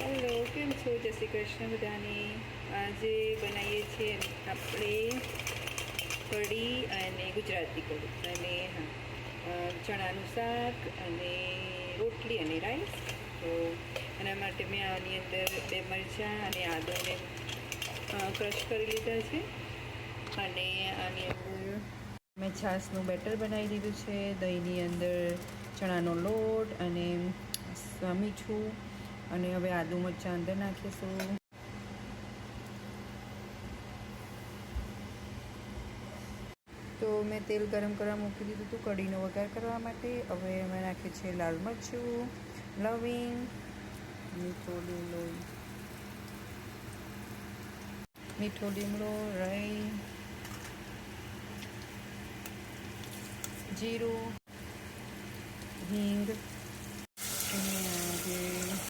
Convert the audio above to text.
Hello, કેમ છો? જય શ્રી કૃષ્ણ બધાને. આજે બનાવીએ છીએ આપણે કઢી અને ગુજરાતી કઢી અને ચણાનું શાક અને રોટલી અને રાઈસ. તો એના માટે મેં આની અંદર 2 મરચાં અને આદુને ક્રશ કરી લીધા છે અને આની અંદર મેં છાશનું બેટર બનાવી દીધું છે. દહીંની અંદર ચણાનો લોટ અને મીઠું અને હવે આદુ મરચાં અંદર નાખીશું. તો મેં તેલ ગરમ કરવા મૂકી દીધું હતું કઢીનો વઘાર કરવા માટે. હવે અમે નાખ્યું છે લાલ મરચું, લવિંગ, મીઠો લીમડો, રાઈ, જીરું, હિંગ,